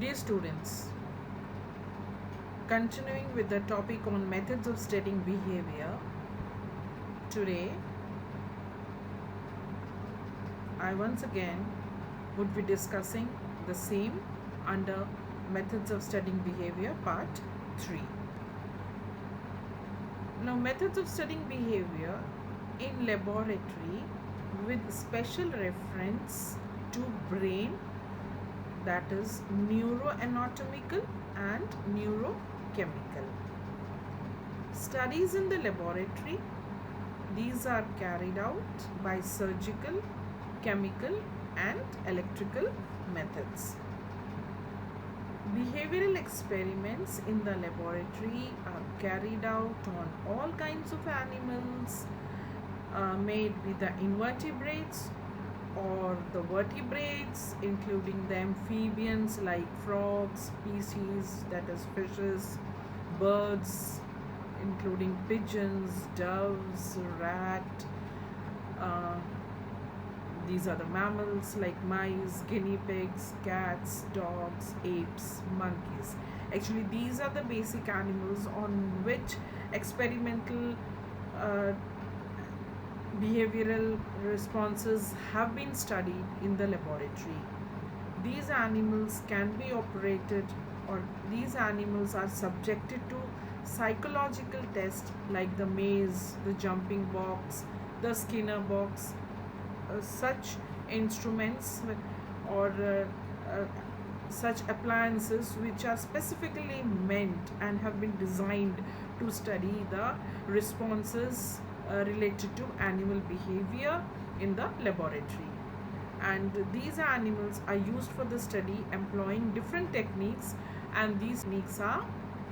Dear students, continuing with the topic on methods of studying behavior, today I once again would be discussing the same under methods of studying behavior part 3. Now, methods of studying behavior in laboratory with special reference to brain, that is neuroanatomical and neurochemical. Studies in the laboratory, these are carried out by surgical, chemical and electrical methods. Behavioral experiments in the laboratory are carried out on all kinds of animals, made with the invertebrates or the vertebrates, including the amphibians like frogs, species, that is fishes, birds, including pigeons, doves, rat. These are the mammals like mice, guinea pigs, cats, dogs, apes, monkeys. Actually, these are the basic animals on which experimental behavioral responses have been studied in the laboratory. These animals can be operated, or these animals are subjected to psychological tests like the maze, the jumping box, the Skinner box, such instruments or such appliances which are specifically meant and have been designed to study the responses related to animal behavior in the laboratory. And these animals are used for the study employing different techniques, and these techniques are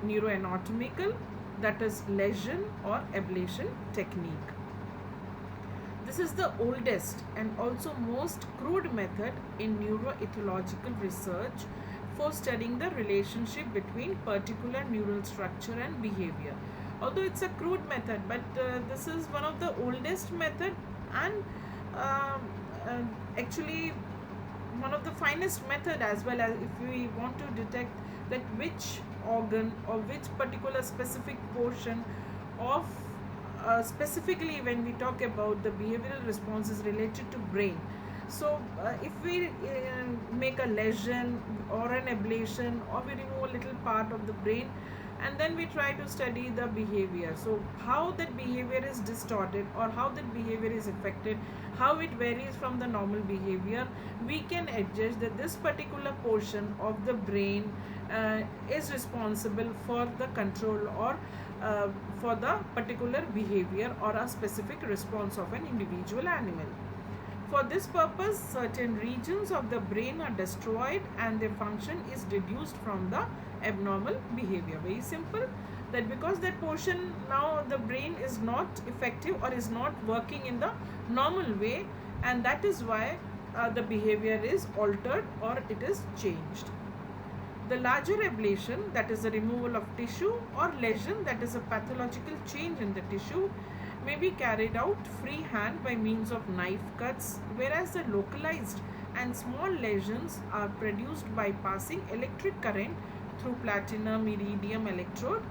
neuroanatomical, that is lesion or ablation technique. This is the oldest and also most crude method in neuroethological research for studying the relationship between particular neural structure and behavior. Although it's a crude method, but this is one of the oldest method and actually one of the finest method as well, as if we want to detect that which organ or which particular specific portion of specifically when we talk about the behavioral responses related to brain. So if we make a lesion or an ablation, or we remove a little part of the brain and then we try to study the behavior, so how that behavior is distorted or how that behavior is affected, how it varies from the normal behavior, we can adjust that this particular portion of the brain is responsible for the control or for the particular behavior or a specific response of an individual animal. For this purpose, certain regions of the brain are destroyed and their function is deduced from the abnormal behavior. Very simple, that because that portion now the brain is not effective or is not working in the normal way, and that is why the behavior is altered or it is changed. The larger ablation, that is the removal of tissue, or lesion, that is a pathological change in the tissue, may be carried out freehand by means of knife cuts, whereas the localized and small lesions are produced by passing electric current through platinum iridium electrode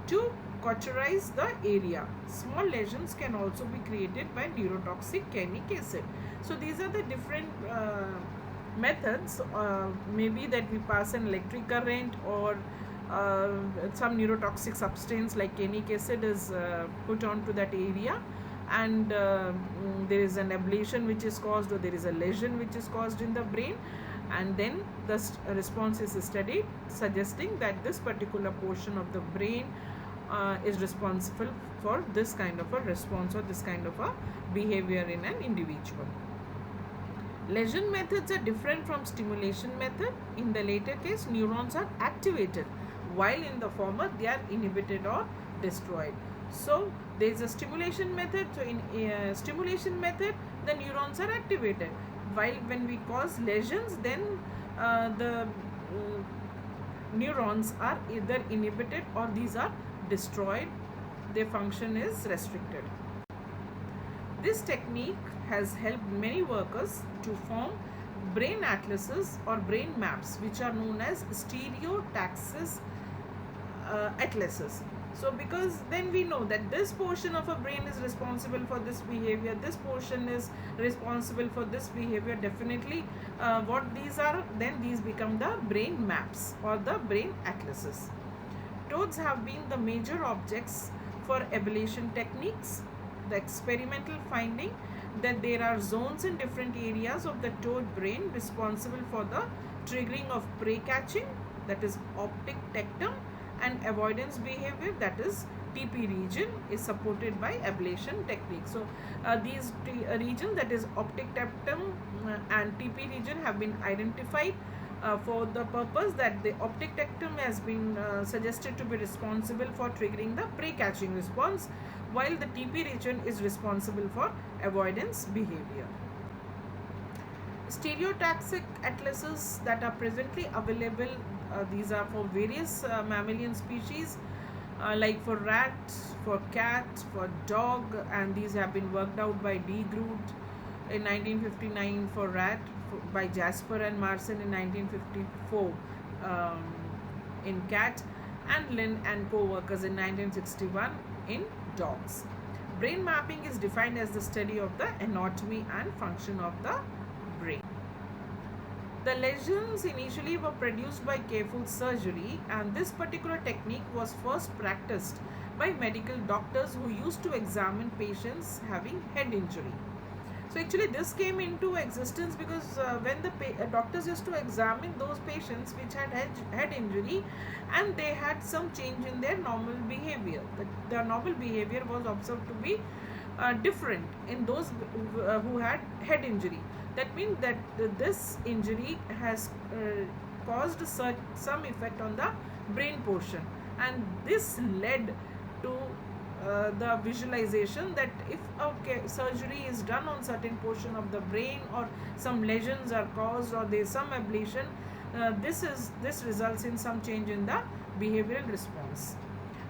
to cauterize the area. Small lesions can also be created by neurotoxic canic acid. So these are the different methods, maybe that we pass an electric current, or some neurotoxic substance like canic acid is put onto that area, and there is an ablation which is caused, or there is a lesion which is caused in the brain, and then the response is studied, suggesting that this particular portion of the brain is responsible for this kind of a response or this kind of a behavior in an individual. Lesion methods are different from stimulation method. In the later case, neurons are activated, while in the former they are inhibited or destroyed. So there is a stimulation method. So in stimulation method, the neurons are activated, while when we cause lesions, then the neurons are either inhibited or these are destroyed. Their function is restricted. This technique has helped many workers to form brain atlases or brain maps, which are known as stereotaxis atlases. So because then we know that this portion of a brain is responsible for this behavior, this portion is responsible for this behavior, definitely what these are, then these become the brain maps or the brain atlases. Toads have been the major objects for ablation techniques. The experimental finding that there are zones in different areas of the toad brain responsible for the triggering of prey catching, that is optic tectum, and avoidance behavior, that is TP region, is supported by ablation technique. So these regions, that is optic tectum and TP region, have been identified for the purpose that the optic tectum has been suggested to be responsible for triggering the prey catching response, while the TP region is responsible for avoidance behavior. Stereotaxic atlases that are presently available, these are for various mammalian species, like for rat, for cat, for dog, and these have been worked out by D. Groot in 1959 for rat, by Jasper and Marson in 1954 in cat, and Lynn and co-workers in 1961 in dogs. Brain mapping is defined as the study of the anatomy and function of the brain. The lesions initially were produced by careful surgery, and this particular technique was first practiced by medical doctors who used to examine patients having head injury. So actually this came into existence because when the doctors used to examine those patients which had head injury, and they had some change in their normal behavior. The normal behavior was observed to be different in those who had head injury. That means that this injury has caused some effect on the brain portion, and this led to the visualization that if surgery is done on certain portion of the brain, or some lesions are caused, or there is some ablation, this results in some change in the behavioral response.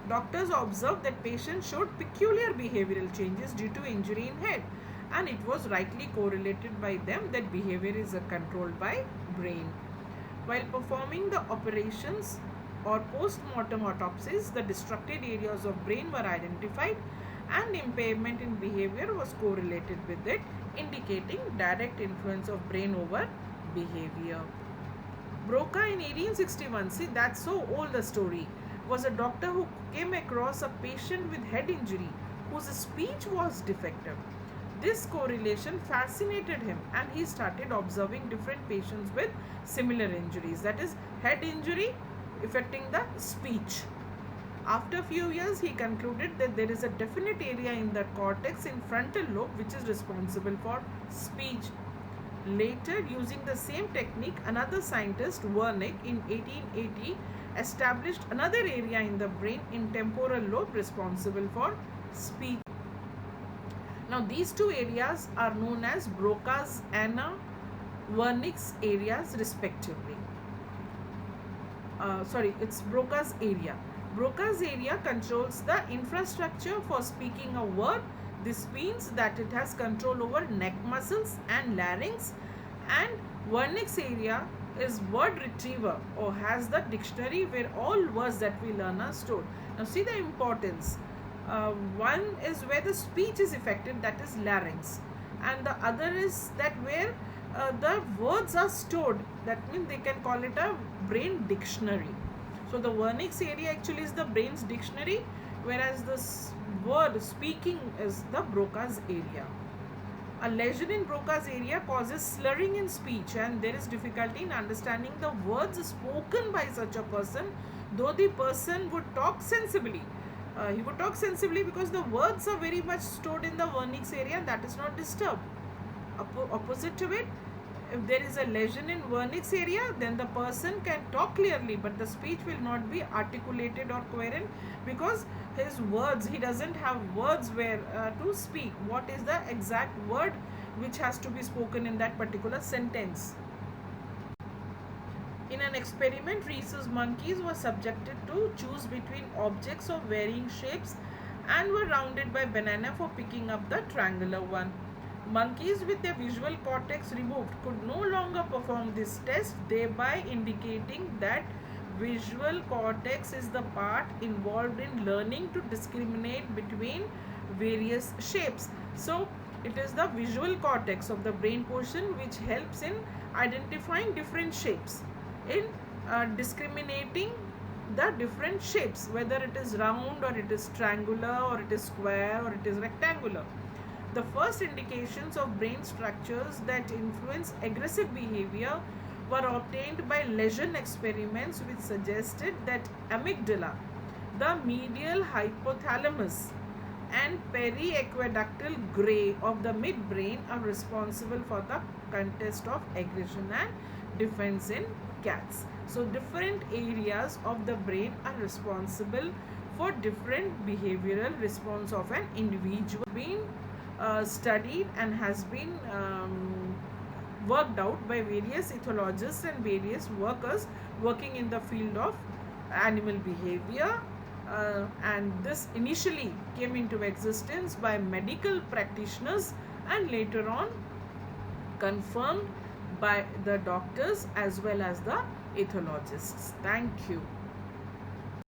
Doctors observed that patients showed peculiar behavioral changes due to injury in head, and it was rightly correlated by them that behavior is controlled by brain. While performing the operations or post-mortem autopsies, the destructed areas of brain were identified, and impairment in behavior was correlated with it, indicating direct influence of brain over behavior. Broca in 1861, see that's so old a story, was a doctor who came across a patient with head injury whose speech was defective. This correlation fascinated him, and he started observing different patients with similar injuries, that is head injury affecting the speech. After a few years, he concluded that there is a definite area in the cortex in frontal lobe which is responsible for speech. Later, using the same technique, another scientist, Wernicke, in 1880 established another area in the brain in temporal lobe responsible for speech. Now these two areas are known as Broca's and Wernicke's areas respectively. It's Broca's area. Broca's area controls the infrastructure for speaking a word. This means that it has control over neck muscles and larynx, and Wernicke's area is word retriever, or has the dictionary where all words that we learn are stored. Now see the importance. One is where the speech is affected, that is larynx, and the other is that where the words are stored, that means they can call it a brain dictionary. So the Wernicke's area actually is the brain's dictionary, whereas this word speaking is the Broca's area. A lesion in Broca's area causes slurring in speech, and there is difficulty in understanding the words spoken by such a person, though the person would talk sensibly. He would talk sensibly because the words are very much stored in the Wernicke's area, and that is not disturbed. Opposite to it, if there is a lesion in Wernicke's area, then the person can talk clearly, but the speech will not be articulated or coherent, because his words, he doesn't have words where to speak. What is the exact word which has to be spoken in that particular sentence? In an experiment, rhesus monkeys were subjected to choose between objects of varying shapes and were rounded by banana for picking up the triangular one. Monkeys with their visual cortex removed could no longer perform this test, thereby indicating that visual cortex is the part involved in learning to discriminate between various shapes. So, it is the visual cortex of the brain portion which helps in identifying different shapes, in discriminating the different shapes, whether it is round or it is triangular or it is square or it is rectangular. The first indications of brain structures that influence aggressive behavior were obtained by lesion experiments which suggested that amygdala, the medial hypothalamus, and periaqueductal gray of the midbrain are responsible for the contest of aggression and defense in cats. So, different areas of the brain are responsible for different behavioral response of an individual. Been studied and has been worked out by various ethologists and various workers working in the field of animal behavior, and this initially came into existence by medical practitioners and later on confirmed by the doctors as well as the ethologists. Thank you.